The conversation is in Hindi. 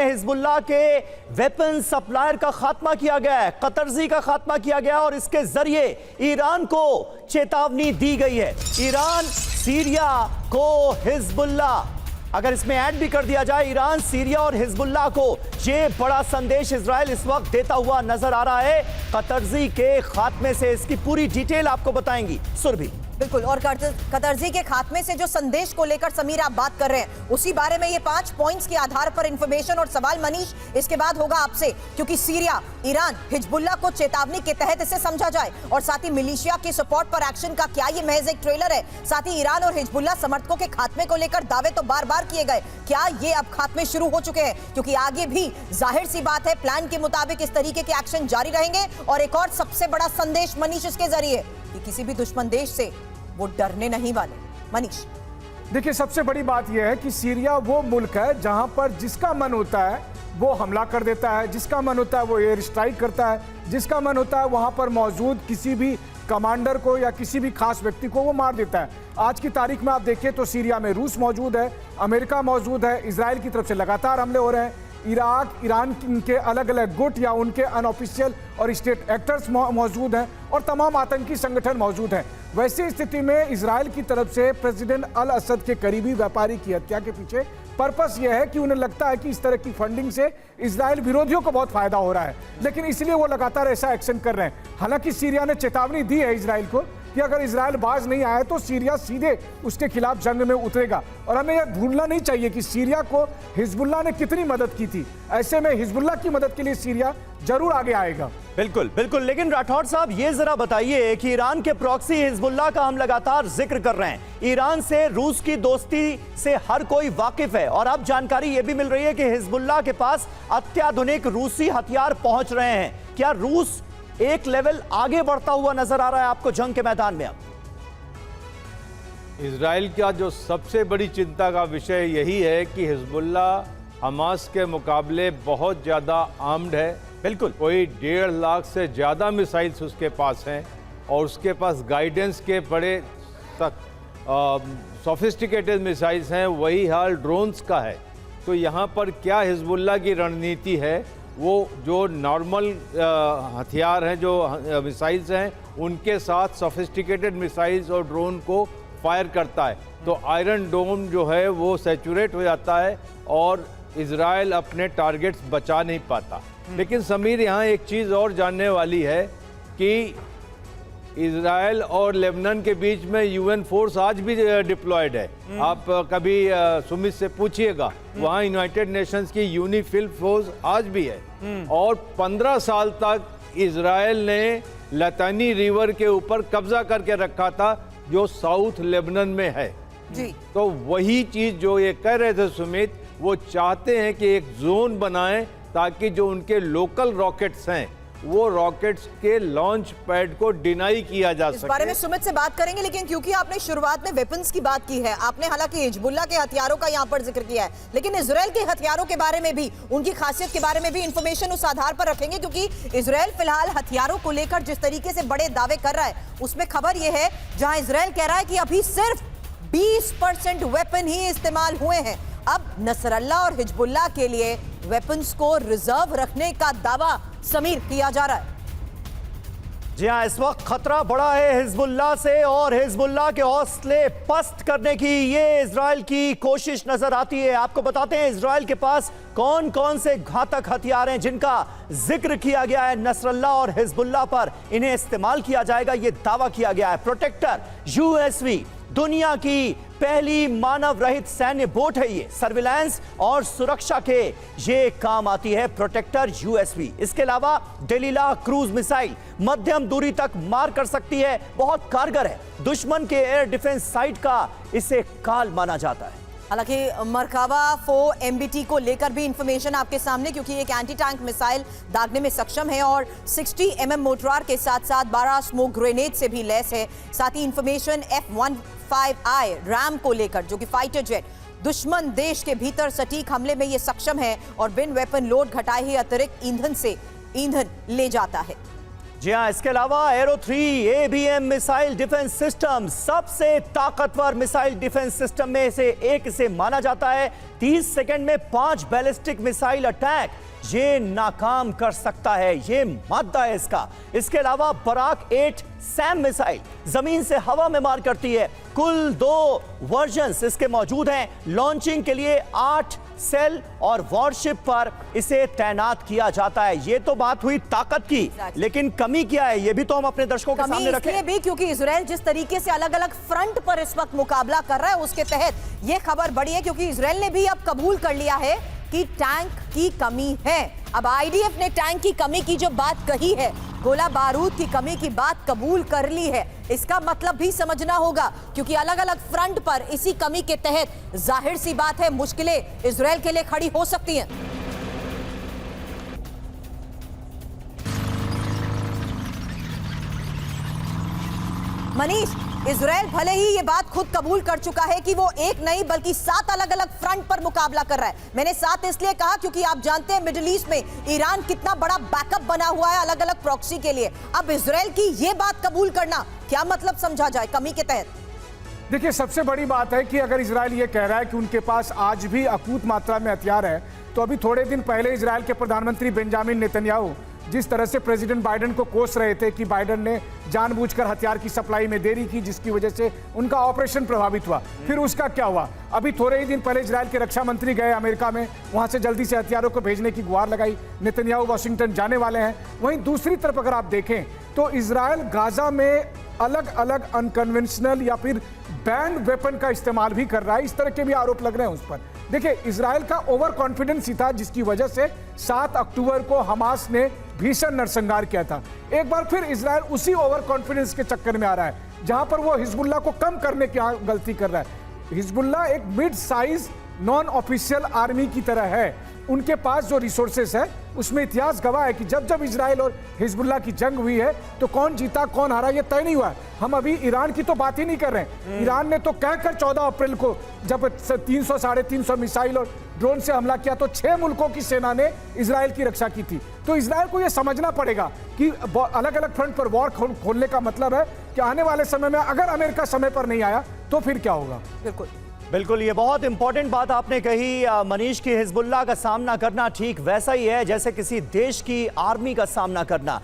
हिजबुल्लाह के वेपन सप्लायर का खात्मा किया गया है, कतरजी का खात्मा किया गया और इसके जरिए ईरान को चेतावनी दी गई है। ईरान, सीरिया को हिजबुल्लाह, अगर इसमें ऐड भी कर दिया जाए, ईरान, सीरिया और हिजबुल्लाह को ये बड़ा संदेश इजराइल इस वक्त देता हुआ नजर आ रहा है कतरजी के खात्मे से। इसकी पूरी डिटेल आपको बताएंगी सुरभि। बिल्कुल, और कतरजी के खात्मे से जो संदेश को लेकर समीर आप बात कर रहे हैं, उसी बारे में ये 5 पॉइंट्स के आधार पर इंफॉर्मेशन और सवाल मनीष इसके बाद होगा आपसे, क्योंकि सीरिया, ईरान, हिजबुल्लाह को चेतावनी के तहत इसे समझा जाए और साथ ही मिलिशिया के सपोर्ट पर एक्शन का क्या ये महज एक ट्रेलर है? साथ ही ईरान और हिजबुल्लाह समर्थकों के खात्मे को लेकर दावे तो बार बार किए गए, क्या ये अब खात्मे शुरू हो चुके हैं? क्योंकि आगे भी जाहिर सी बात है प्लान के मुताबिक इस तरीके के एक्शन जारी रहेंगे। और एक और सबसे बड़ा संदेश मनीष इसके जरिए कि किसी भी दुश्मन देश से वो डरने नहीं वाले। मनीष, देखिए, सबसे बड़ी बात यह है कि सीरिया वो मुल्क है जहां पर जिसका मन होता है वो हमला कर देता है, जिसका मन होता है वो एयर स्ट्राइक करता है, जिसका मन होता है वहां पर मौजूद किसी भी कमांडर को या किसी भी खास व्यक्ति को वो मार देता है। आज की तारीख में आप देखें तो सीरिया में रूस मौजूद है, अमेरिका मौजूद है, इजराइल की तरफ से लगातार हमले हो रहे हैं, इराक, ईरान के अलग अलग गुट या उनके अनऑफिशियल और स्टेट एक्टर्स मौजूद हैं और तमाम आतंकी संगठन मौजूद हैं। वैसी स्थिति में इजराइल की तरफ से प्रेसिडेंट अल असद के करीबी व्यापारी की हत्या के पीछे पर्पस यह है कि उन्हें लगता है कि इस तरह की फंडिंग से इजराइल विरोधियों को बहुत फायदा हो रहा है, लेकिन इसलिए वो लगातार ऐसा एक्शन कर रहे हैं। हालांकि सीरिया ने चेतावनी दी है इजराइल को कि अगर इजराइल बाज नहीं आया तो सीरिया सीधे उसके खिलाफ जंग में उतरेगा। और हमें यह भूलना नहीं चाहिए कि सीरिया को हिजबुल्लाह ने कितनी मदद की थी। ऐसे में हिजबुल्लाह की मदद के लिए सीरिया जरूर आगे आएगा। बिल्कुल बिल्कुल, लेकिन राठौड़ साहब ये जरा बताइए कि ईरान के प्रॉक्सी हिजबुल्लाह का हम लगातार जिक्र कर रहे हैं, ईरान से रूस की दोस्ती से हर कोई वाकिफ है और अब जानकारी ये भी मिल रही है कि हिजबुल्लाह के पास अत्याधुनिक रूसी हथियार पहुंच रहे हैं। क्या रूस एक लेवल आगे बढ़ता हुआ नजर आ रहा है आपको जंग के मैदान में? अब इजराइल का जो सबसे बड़ी चिंता का विषय यही है कि हिजबुल्लाह हमास के मुकाबले बहुत ज़्यादा आर्म्ड है। बिल्कुल, कोई 1.5 लाख से ज़्यादा मिसाइल्स उसके पास हैं और उसके पास गाइडेंस के बड़े सोफिस्टिकेटेड मिसाइल्स हैं। वही हाल ड्रोन्स का है। तो यहाँ पर क्या हिजबुल्लाह की रणनीति है? वो जो नॉर्मल हथियार हैं, जो मिसाइल्स हैं, उनके साथ सोफिस्टिकेटेड मिसाइल्स और ड्रोन को फायर करता है तो आयरन डोम जो है वो सैचुरेट हो जाता है और इजराइल अपने टारगेट्स बचा नहीं पाता। लेकिन समीर, यहाँ एक चीज़ और जानने वाली है कि इजराइल और लेबनान के बीच में यूएन फोर्स आज भी डिप्लॉयड है। आप कभी सुमित से पूछिएगा, वहाँ यूनाइटेड नेशंस की यूनिफिल फोर्स आज भी है। और 15 साल तक इजराइल ने लतानी रिवर के ऊपर कब्जा करके रखा था जो साउथ लेबनान में है जी। तो वही चीज़ जो ये कह रहे थे सुमित, वो चाहते हैं कि एक जोन बनाएं ताकि जो उनके लोकल रॉकेट्स हैं वो रॉकेट्स के लॉन्च पैड को डिनाई किया जा सके। इस बारे में सुमित से बात करेंगे, लेकिन क्योंकि आपने शुरुआत में वेपन्स की बात की है, आपने हालांकि हिजबुल्लाह के हथियारों का यहाँ पर जिक्र किया है, लेकिन इजराइल के हथियारों के बारे में भी, उनकी खासियत के बारे में भी इंफॉर्मेशन उस आधार पर रखेंगे, क्योंकि इजराइल फिलहाल हथियारों को लेकर जिस तरीके से बड़े दावे कर रहा है, उसमें खबर यह है जहां इजराइल कह रहा है कि अभी सिर्फ 20% वेपन ही इस्तेमाल हुए हैं। अब नसरल्लाह और हिजबुल्लाह के लिए वेपन्स को रिजर्व रखने का दावा समीर किया जा रहा है। जी हां, इस वक्त खतरा बड़ा है हिजबुल्लाह से और हिजबुल्लाह के हौसले पस्त करने की ये इजराइल की कोशिश नजर आती है। आपको बताते हैं इजराइल के पास कौन कौन से घातक हथियार हैं जिनका जिक्र किया गया है नसरल्लाह और हिजबुल्लाह पर, इन्हें इस्तेमाल किया जाएगा, ये दावा किया गया है। प्रोटेक्टर यूएसवी दुनिया की पहली मानव रहित सैन्य बोट है ये। सर्विलांस और सुरक्षा के ये काम आती है प्रोटेक्टर यूएसवी। इसके अलावा डेलीला क्रूज मिसाइल मध्यम दूरी तक मार कर सकती है, बहुत कारगर है। दुश्मन के एयर डिफेंस साइट का इसे काल माना जाता है। हालांकि मरकावा 4 MBT को लेकर भी इंफॉर्मेशन आपके सामने, क्योंकि एक एंटी टैंक मिसाइल दागने में सक्षम है और 60 mm मोटरार के साथ साथ 12 स्मोक ग्रेनेड से भी लैस है। साथ ही इंफॉर्मेशन F-15I रैम को लेकर, जो कि फाइटर जेट दुश्मन देश के भीतर सटीक हमले में ये सक्षम है और बिन वेपन लोड घटाए ही अतिरिक्त ईंधन से ईंधन ले जाता है। जी हाँ, इसके अलावा arrow 3 ABM missile defence system सबसे ताकतवर मिसाइल डिफेंस सिस्टम में से एक इसे माना जाता है। 30 सेकंड में 5 बैलिस्टिक मिसाइल अटैक ये नाकाम कर सकता है, ये मादा है इसका। इसके अलावा बराक 8 सैम मिसाइल जमीन से हवा में मार करती है। कुल 2 वर्जन्स इसके मौजूद हैं। लॉन्चिंग के लिए 8 सेल और वॉरशिप पर इसे तैनात किया जाता है। ये तो बात हुई ताकत की, लेकिन कमी क्या है ये भी तो हम अपने दर्शकों के सामने रखें। इसलिए भी क्योंकि इजराइल जिस तरीके से अलग अलग फ्रंट पर इस वक्त मुकाबला कर रहा है, उसके तहत ये खबर बड़ी है क्योंकि इजराइल ने भी अब कबूल कर लिया है कि टैंक की कमी है। अब आईडीएफ ने टैंक की कमी की जो बात कही है, गोला बारूद की कमी की बात कबूल कर ली है। इसका मतलब भी समझना होगा क्योंकि अलग अलग फ्रंट पर इसी कमी के तहत जाहिर सी बात है मुश्किलें इजराइल के लिए खड़ी हो सकती हैं। मनीष, इजराइल भले ही ये बात खुद कबूल कर चुका है कि वो एक नहीं बल्कि 7 अलग अलग फ्रंट पर मुकाबला कर रहा है। मैंने 7 इसलिए कहा क्योंकि आप जानते हैं मिडिल ईस्ट में ईरान कितना बड़ा बैकअप बना हुआ है अलग अलग प्रॉक्सी के लिए। अब इजराइल की ये बात कबूल करना क्या मतलब समझा जाए कमी के तहत? देखिए, सबसे बड़ी बात है कि अगर इजराइल ये कह रहा है कि उनके पास आज भी अकूत मात्रा में हथियार है, तो अभी थोड़े दिन पहले इजराइल के प्रधानमंत्री बेंजामिन नेतन्याहू जिस तरह से प्रेसिडेंट बाइडेन को कोस रहे थे कि बाइडेन ने जानबूझकर हथियार की सप्लाई में देरी की जिसकी वजह से उनका ऑपरेशन प्रभावित हुआ, फिर उसका क्या हुआ? अभी थोड़े ही दिन पहले इजराइल के रक्षा मंत्री गए अमेरिका में, वहां से जल्दी से हथियारों को भेजने की गुहार लगाई। नेतन्याहू वाशिंगटन जाने वाले हैं। वहीं दूसरी तरफ अगर आप देखें तो इजराइल गाजा में अलग अलग अनकन्वेंशनल या फिर बैंड वेपन का इस्तेमाल भी कर रहा है। इस तरह के भी आरोप लग रहे हैं उस पर। देखिए, इजराइल का ओवर कॉन्फिडेंस ही था जिसकी वजह से 7 अक्टूबर को हमास ने भीषण नरसंहार किया था। एक बार फिर इजराइल उसी ओवर कॉन्फिडेंस के चक्कर में आ रहा है जहां पर वो हिजबुल्लाह को कम करने की गलती कर रहा है। हिजबुल्लाह एक mid size non official army की तरह है। उनके पास जो रिसोर्सेस है उसमें इतिहास गवाह है कि जब जब इजराइल और हिजबुल्लाह की जंग हुई है तो कौन जीता कौन हारा ये तय नहीं हुआ है। हम अभी ईरान की तो बात ही नहीं कर रहे हैं। ईरान ने तो कहकर 14 अप्रैल को जब 300 साढ़े 300 मिसाइल और ड्रोन से हमला किया तो 6 मुल्कों की सेना ने इजराइल की रक्षा की थी। तो इजराइल को यह समझना पड़ेगा कि अलग अलग फ्रंट पर वॉर खोलने का मतलब है कि आने वाले समय में अगर अमेरिका समय पर नहीं आया तो फिर क्या होगा। बिल्कुल, ये बहुत इंपॉर्टेंट बात आपने कही मनीष की। हिजबुल्लाह का सामना करना ठीक वैसा ही है जैसे किसी देश की आर्मी का सामना करना।